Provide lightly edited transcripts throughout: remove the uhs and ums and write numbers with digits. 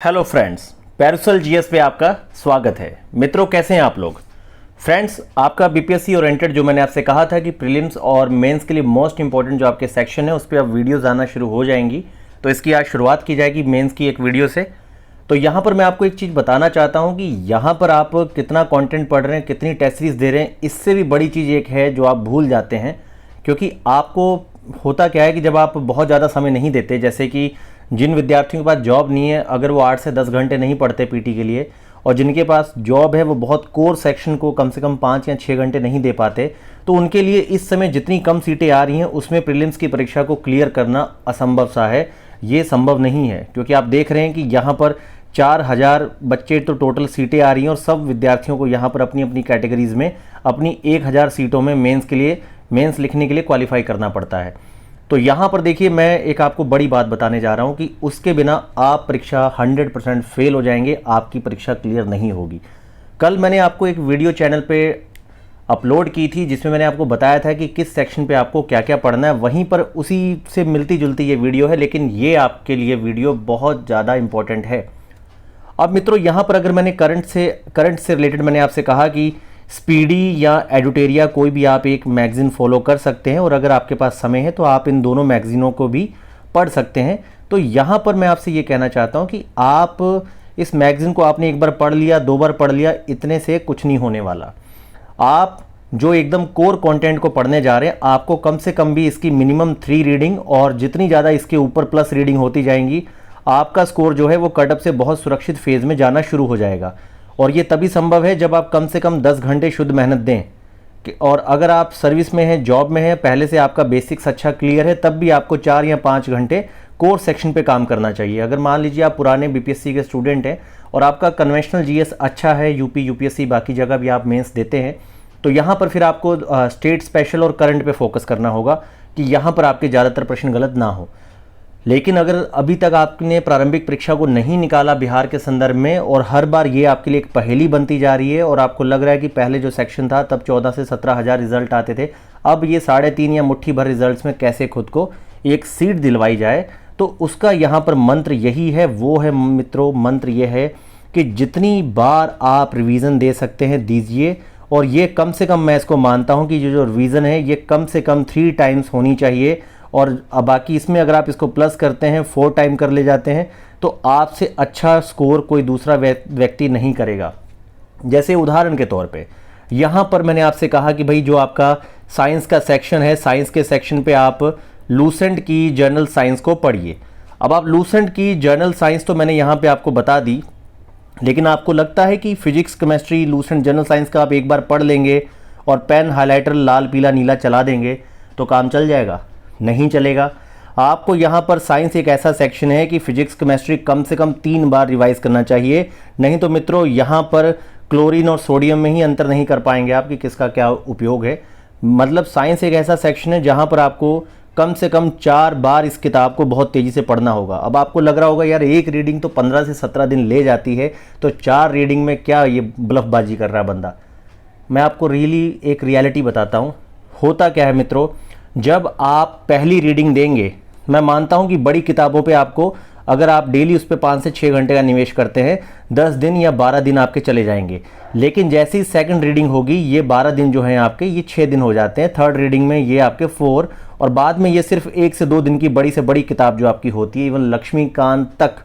Hello friends, Paracel GS पे आपका स्वागत है। मित्रों, कैसे हैं आप लोग? फ्रेंड्स, आपका बीपीएससी ओरिएंटेड जो मैंने आपसे कहा था कि प्रीलिम्स और मेंस के लिए मोस्ट इंपॉर्टेंट जो आपके सेक्शन है उस पर अब वीडियोज़ आना शुरू हो जाएंगी। तो इसकी आज शुरुआत की जाएगी मेंस की एक वीडियो से। तो यहाँ पर मैं आपको एक चीज़ बताना चाहता हूँ कि यहाँ पर आप कितना कंटेंट पढ़ रहे हैं, कितनी टेस्ट सीरीज दे रहे हैं, इससे भी बड़ी चीज़ एक है जो आप भूल जाते हैं। क्योंकि आपको होता क्या है कि जब आप बहुत ज़्यादा समय नहीं देते, जैसे कि जिन विद्यार्थियों के पास जॉब नहीं है, अगर वो 8 से 10 घंटे नहीं पढ़ते पीटी के लिए, और जिनके पास जॉब है वो बहुत कोर सेक्शन को कम से कम 5 या 6 घंटे नहीं दे पाते, तो उनके लिए इस समय जितनी कम सीटें आ रही हैं उसमें प्रीलिम्स की परीक्षा को क्लियर करना असंभव सा है। ये संभव नहीं है, क्योंकि आप देख रहे हैं कि यहाँ पर 4000 बच्चे तो टोटल सीटें आ रही हैं और सब विद्यार्थियों को यहाँ पर अपनी अपनी कैटेगरीज़ में अपनी 1000 सीटों में मेंस लिखने के लिए क्वालिफाई करना पड़ता है। तो यहाँ पर देखिए, मैं एक आपको बड़ी बात बताने जा रहा हूँ कि उसके बिना आप परीक्षा 100% फेल हो जाएंगे, आपकी परीक्षा क्लियर नहीं होगी। कल मैंने आपको एक वीडियो चैनल पे अपलोड की थी जिसमें मैंने आपको बताया था कि किस सेक्शन पे आपको क्या क्या पढ़ना है। वहीं पर उसी से मिलती जुलती ये वीडियो है, लेकिन ये आपके लिए वीडियो बहुत ज़्यादा इंपॉर्टेंट है। अब मित्रों, यहाँ पर अगर मैंने करंट से रिलेटेड मैंने आपसे कहा कि स्पीडी या एडुटेरिया कोई भी आप एक मैगज़ीन फॉलो कर सकते हैं, और अगर आपके पास समय है तो आप इन दोनों मैगज़ीनों को भी पढ़ सकते हैं। तो यहाँ पर मैं आपसे ये कहना चाहता हूँ कि आप इस मैगज़ीन को आपने एक बार पढ़ लिया, 2 बार पढ़ लिया, इतने से कुछ नहीं होने वाला। आप जो एकदम कोर कंटेंट को पढ़ने जा रहे हैं, आपको कम से कम भी इसकी मिनिमम 3 रीडिंग, और जितनी ज़्यादा इसके ऊपर प्लस रीडिंग होती जाएंगी, आपका स्कोर जो है वो कटअप से बहुत सुरक्षित फेज़ में जाना शुरू हो जाएगा। और ये तभी संभव है जब आप कम से कम 10 घंटे शुद्ध मेहनत दें। और अगर आप सर्विस में हैं, जॉब में हैं, पहले से आपका बेसिक्स अच्छा क्लियर है, तब भी आपको 4 या 5 घंटे कोर सेक्शन पे काम करना चाहिए। अगर मान लीजिए आप पुराने बीपीएससी के स्टूडेंट हैं और आपका कन्वेंशनल जीएस अच्छा है, यूपीएससी बाकी जगह भी आप मेंस देते हैं, तो यहाँ पर फिर आपको स्टेट स्पेशल और करंट पे फोकस करना होगा कि यहाँ पर आपके ज़्यादातर प्रश्न गलत ना हो। लेकिन अगर अभी तक आपने प्रारंभिक परीक्षा को नहीं निकाला बिहार के संदर्भ में, और हर बार ये आपके लिए एक पहेली बनती जा रही है, और आपको लग रहा है कि पहले जो सेक्शन था तब 14 से 17 हज़ार रिजल्ट आते थे, अब ये 3.5 या मुट्ठी भर रिजल्ट्स में कैसे खुद को एक सीट दिलवाई जाए, तो उसका यहाँ पर मंत्र यही है। वो है मित्रों, मंत्र ये है कि जितनी बार आप रिवीजन दे सकते हैं दीजिए, और ये कम से कम मैं इसको मानता हूँ कि जो रिवीजन है ये कम से कम 3 टाइम्स होनी चाहिए। और बाकी इसमें अगर आप इसको प्लस करते हैं, 4 टाइम कर ले जाते हैं, तो आपसे अच्छा स्कोर कोई दूसरा व्यक्ति नहीं करेगा। जैसे उदाहरण के तौर पे यहाँ पर मैंने आपसे कहा कि भाई जो आपका साइंस का सेक्शन है, साइंस के सेक्शन पे आप लूसेंट की जर्नल साइंस को पढ़िए। अब आप लूसेंट की जर्नल साइंस तो मैंने यहाँ पे आपको बता दी, लेकिन आपको लगता है कि physics, chemistry, Lucent journal science का आप एक बार पढ़ लेंगे और पेन हाइलाइटर लाल पीला नीला चला देंगे तो काम चल जाएगा? नहीं चलेगा। आपको यहाँ पर साइंस एक ऐसा सेक्शन है कि फिजिक्स, केमिस्ट्री कम से कम 3 बार रिवाइज करना चाहिए। नहीं तो मित्रों, यहाँ पर क्लोरीन और सोडियम में ही अंतर नहीं कर पाएंगे आप कि किसका क्या उपयोग है। मतलब साइंस एक ऐसा सेक्शन है जहाँ पर आपको कम से कम 4 बार इस किताब को बहुत तेज़ी से पढ़ना होगा। अब आपको लग रहा होगा यार एक रीडिंग तो 15 से 17 दिन ले जाती है, तो 4 रीडिंग में क्या ये ब्लफबाजी कर रहा है बंदा। मैं आपको एक रियलिटी बताता हूँ। होता क्या है मित्रों, जब आप पहली रीडिंग देंगे, मैं मानता हूं कि बड़ी किताबों पे आपको, अगर आप डेली उस पर 5 से 6 घंटे का निवेश करते हैं, 10 दिन या 12 दिन आपके चले जाएंगे। लेकिन जैसे ही सेकंड रीडिंग होगी, ये 12 दिन जो हैं आपके, ये 6 दिन हो जाते हैं। थर्ड रीडिंग में ये आपके 4, और बाद में ये सिर्फ 1 से 2 दिन की बड़ी से बड़ी किताब जो आपकी होती है, इवन लक्ष्मीकांत तक,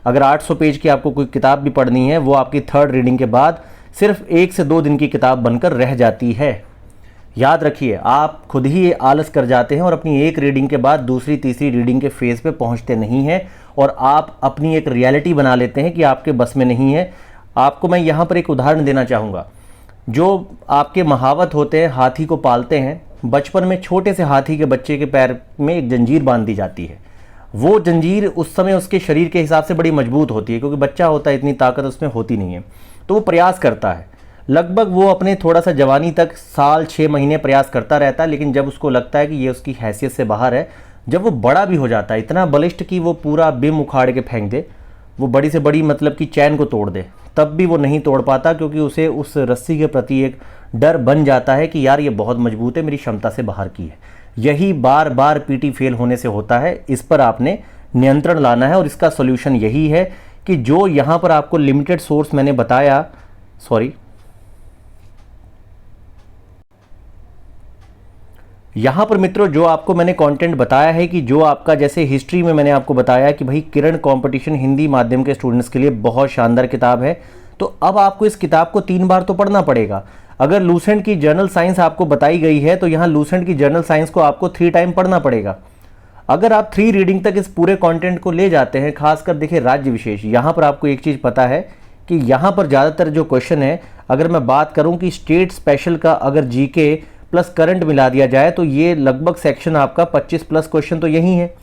अगर 800 पेज की आपको कोई किताब भी पढ़नी है, वो आपकी थर्ड रीडिंग के बाद सिर्फ 1 से 2 दिन की किताब बनकर रह जाती है। याद रखिए, आप खुद ही आलस कर जाते हैं और अपनी एक रीडिंग के बाद दूसरी तीसरी रीडिंग के फेज़ पे पहुंचते नहीं हैं, और आप अपनी एक रियलिटी बना लेते हैं कि आपके बस में नहीं है। आपको मैं यहाँ पर एक उदाहरण देना चाहूँगा। जो आपके महावत होते हैं, हाथी को पालते हैं, बचपन में छोटे से हाथी के बच्चे के पैर में एक जंजीर बांध दी जाती है। वो जंजीर उस समय उसके शरीर के हिसाब से बड़ी मजबूत होती है, क्योंकि बच्चा होता है, इतनी ताकत उसमें होती नहीं है। तो वो प्रयास करता है, लगभग वो अपने थोड़ा सा जवानी तक साल 6 महीने प्रयास करता रहता है। लेकिन जब उसको लगता है कि ये उसकी हैसियत से बाहर है, जब वो बड़ा भी हो जाता है, इतना बलिष्ठ कि वो पूरा बिम उखाड़ के फेंक दे, वो बड़ी से बड़ी मतलब कि चैन को तोड़ दे, तब भी वो नहीं तोड़ पाता, क्योंकि उसे उस रस्सी के प्रति एक डर बन जाता है कि यार ये बहुत मजबूत है, मेरी क्षमता से बाहर की है। यही बार बार पीटी फेल होने से होता है। इस पर आपने नियंत्रण लाना है, और इसका सोल्यूशन यही है कि जो यहाँ पर आपको लिमिटेड सोर्स मैंने बताया, सॉरी, यहाँ पर मित्रों जो आपको मैंने कंटेंट बताया है कि जो आपका जैसे हिस्ट्री में मैंने आपको बताया कि भाई किरण कंपटीशन हिंदी माध्यम के स्टूडेंट्स के लिए बहुत शानदार किताब है। तो अब आपको इस किताब को 3 बार तो पढ़ना पड़ेगा। अगर लूसेंट की जर्नल साइंस आपको बताई गई है तो यहाँ लूसेंट की जर्नल साइंस को आपको 3 टाइम पढ़ना पड़ेगा। अगर आप 3 रीडिंग तक इस पूरे कंटेंट को ले जाते हैं, खासकर देखिए राज्य विशेष, यहाँ पर आपको एक चीज़ पता है कि यहाँ पर ज़्यादातर जो क्वेश्चन है, अगर मैं बात करूँ कि स्टेट स्पेशल का अगर जीके प्लस करंट मिला दिया जाए तो ये लगभग सेक्शन आपका 25 प्लस क्वेश्चन तो यही है।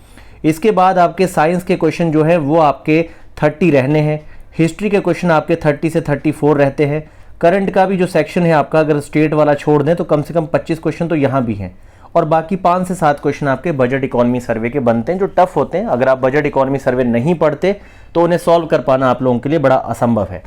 इसके बाद आपके साइंस के क्वेश्चन जो है वो आपके 30 रहने हैं, हिस्ट्री के क्वेश्चन आपके 30 से 34 रहते हैं, करंट का भी जो सेक्शन है आपका अगर स्टेट वाला छोड़ दें तो कम से कम 25 क्वेश्चन तो यहाँ भी हैं, और बाकी 5 से 7 क्वेश्चन आपके बजट इकोनॉमी सर्वे के बनते हैं जो टफ होते हैं। अगर आप बजट इकोनॉमी सर्वे नहीं पढ़ते तो उन्हें सॉल्व कर पाना आप लोगों के लिए बड़ा असंभव है।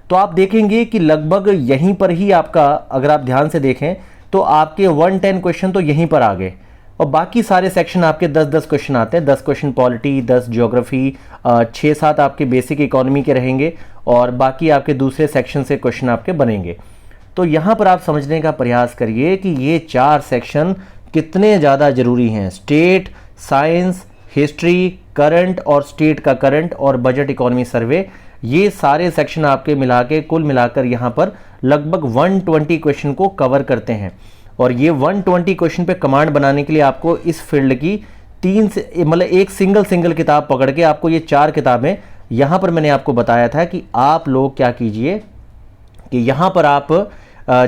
तो आप देखेंगे कि लगभग यहीं पर ही आपका, अगर आप ध्यान से देखें तो आपके 110 क्वेश्चन तो यहीं पर आ गए, और बाकी सारे सेक्शन आपके 10-10 क्वेश्चन आते हैं। 10 क्वेश्चन पॉलिटी, 10 ज्योग्राफी, 6-7 आपके बेसिक इकोनॉमी के रहेंगे, और बाकी आपके दूसरे सेक्शन से क्वेश्चन आपके बनेंगे। तो यहाँ पर आप समझने का प्रयास करिए कि ये 4 सेक्शन कितने ज़्यादा ज़रूरी हैं। स्टेट, साइंस, हिस्ट्री, करंट और स्टेट का करंट और बजट इकोनॉमी सर्वे, ये सारे सेक्शन आपके मिला के कुल मिलाकर यहाँ पर लगभग 120 क्वेश्चन को कवर करते हैं। और ये 120 क्वेश्चन पे कमांड बनाने के लिए आपको इस फील्ड की 3 से मतलब एक सिंगल किताब पकड़ के आपको ये 4 किताबें, यहाँ पर मैंने आपको बताया था कि आप लोग क्या कीजिए कि यहाँ पर आप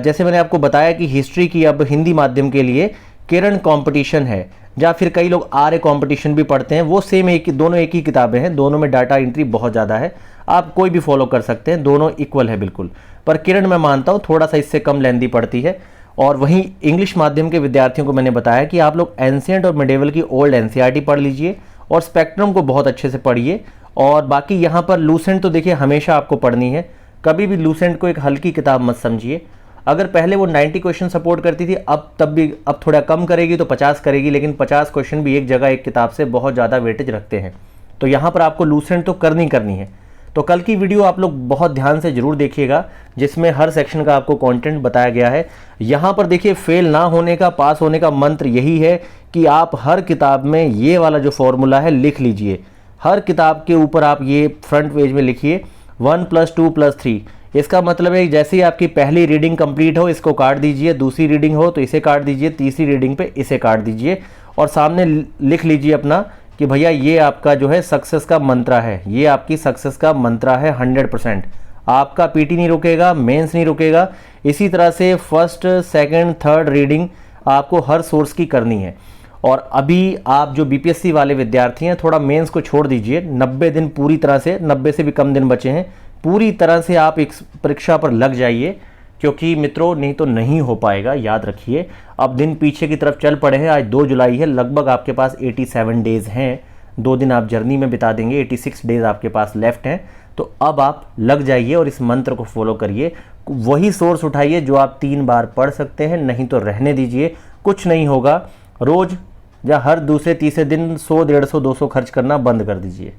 जैसे मैंने आपको बताया कि हिस्ट्री की अब हिंदी माध्यम के लिए किरण कंपटीशन है, या फिर कई लोग आर्य कंपटीशन भी पढ़ते हैं, वो सेम दोनों एक ही किताबें हैं, दोनों में डाटा एंट्री बहुत ज़्यादा है, आप कोई भी फॉलो कर सकते हैं, दोनों इक्वल है बिल्कुल। पर किरण मैं मानता हूँ थोड़ा सा इससे कम लेंदी पड़ती है। और वहीं इंग्लिश माध्यम के विद्यार्थियों को मैंने बताया कि आप लोग एंशिएंट और मिडेवल की ओल्ड एनसीईआरटी पढ़ लीजिए और स्पेक्ट्रम को बहुत अच्छे से पढ़िए। और बाकी यहाँ पर लूसेंट तो देखिए हमेशा आपको पढ़नी है, कभी भी लूसेंट को एक हल्की किताब मत समझिए। अगर पहले वो 90 क्वेश्चन सपोर्ट करती थी, अब थोड़ा कम करेगी तो 50 करेगी, लेकिन 50 क्वेश्चन भी एक जगह एक किताब से बहुत ज़्यादा वेटेज रखते हैं। तो यहाँ पर आपको लूसेंट तो करनी है। तो कल की वीडियो आप लोग बहुत ध्यान से जरूर देखिएगा, जिसमें हर सेक्शन का आपको कंटेंट बताया गया है। यहाँ पर देखिए फेल ना होने का, पास होने का मंत्र यही है कि आप हर किताब में ये वाला जो फॉर्मूला है लिख लीजिए। हर किताब के ऊपर आप ये फ्रंट पेज में लिखिए 1 + 2 + 3। इसका मतलब है जैसे ही आपकी पहली रीडिंग कंप्लीट हो इसको काट दीजिए, दूसरी रीडिंग हो तो इसे काट दीजिए, तीसरी रीडिंग पे इसे काट दीजिए, और सामने लिख लीजिए अपना कि भैया ये आपका जो है सक्सेस का मंत्रा है, ये आपकी सक्सेस का मंत्रा है 100%। आपका पीटी नहीं रुकेगा, मेंस नहीं रुकेगा। इसी तरह से फर्स्ट, सेकंड, थर्ड रीडिंग आपको हर सोर्स की करनी है। और अभी आप जो बीपीएससी वाले विद्यार्थी हैं थोड़ा मेंस को छोड़ दीजिए, 90 दिन पूरी तरह से, 90 से भी कम दिन बचे हैं, पूरी तरह से आप एक परीक्षा पर लग जाइए, क्योंकि मित्रों नहीं तो नहीं हो पाएगा, याद रखिए। अब दिन पीछे की तरफ चल पड़े हैं, आज 2 जुलाई है, लगभग आपके पास 87 डेज़ हैं, 2 दिन आप जर्नी में बिता देंगे, 86 डेज़ आपके पास लेफ्ट हैं। तो अब आप लग जाइए और इस मंत्र को फॉलो करिए। वही सोर्स उठाइए जो आप 3 बार पढ़ सकते हैं, नहीं तो रहने दीजिए, कुछ नहीं होगा। रोज़ या हर दूसरे तीसरे दिन 100, 150, 200 खर्च करना बंद कर दीजिए।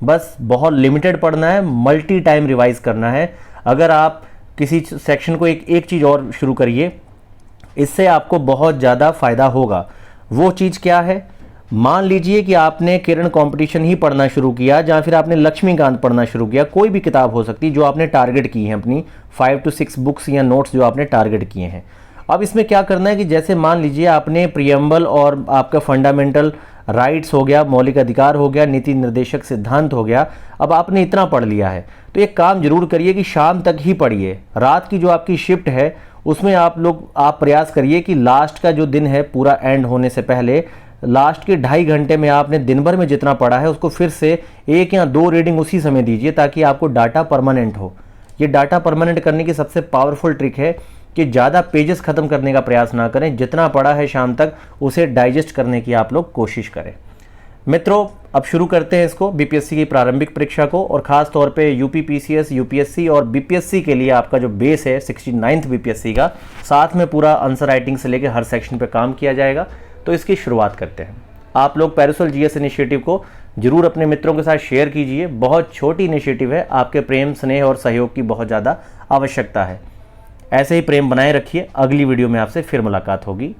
बस बहुत लिमिटेड पढ़ना है, मल्टी टाइम रिवाइज करना है। अगर आप किसी सेक्शन को एक चीज़ और शुरू करिए, इससे आपको बहुत ज़्यादा फ़ायदा होगा। वो चीज़ क्या है? मान लीजिए कि आपने किरण कंपटीशन ही पढ़ना शुरू किया, या फिर आपने लक्ष्मीकांत पढ़ना शुरू किया, कोई भी किताब हो सकती है जो आपने टारगेट की है, अपनी 5 to 6 बुक्स या नोट्स जो आपने टारगेट किए हैं। अब इसमें क्या करना है कि जैसे मान लीजिए आपने प्रियम्बल और आपका फंडामेंटल राइट्स हो गया, मौलिक अधिकार हो गया, नीति निर्देशक सिद्धांत हो गया, अब आपने इतना पढ़ लिया है, तो एक काम जरूर करिए कि शाम तक ही पढ़िए। रात की जो आपकी शिफ्ट है उसमें आप प्रयास करिए कि लास्ट का जो दिन है पूरा एंड होने से पहले, लास्ट के 2.5 घंटे में आपने दिन भर में जितना पढ़ा है उसको फिर से 1 या 2 रीडिंग उसी समय दीजिए, ताकि आपको डाटा परमानेंट हो। ये डाटा परमानेंट करने की सबसे पावरफुल ट्रिक है कि ज़्यादा पेजेस ख़त्म करने का प्रयास ना करें, जितना पढ़ा है शाम तक उसे डाइजेस्ट करने की आप लोग कोशिश करें। मित्रों, अब शुरू करते हैं इसको, बीपीएससी की प्रारंभिक परीक्षा को, और ख़ास तौर पे यूपी पीसीएस, यूपीएससी और बीपीएससी के लिए आपका जो बेस है 69th बीपीएससी का, साथ में पूरा आंसर राइटिंग से लेकर हर सेक्शन पे काम किया जाएगा। तो इसकी शुरुआत करते हैं। आप लोग पैरासोल जीएस इनिशिएटिव को जरूर अपने मित्रों के साथ शेयर कीजिए। बहुत छोटी इनिशिएटिव है, आपके प्रेम, स्नेह और सहयोग की बहुत ज़्यादा आवश्यकता है। ऐसे ही प्रेम बनाए रखिए। अगली वीडियो में आपसे फिर मुलाकात होगी।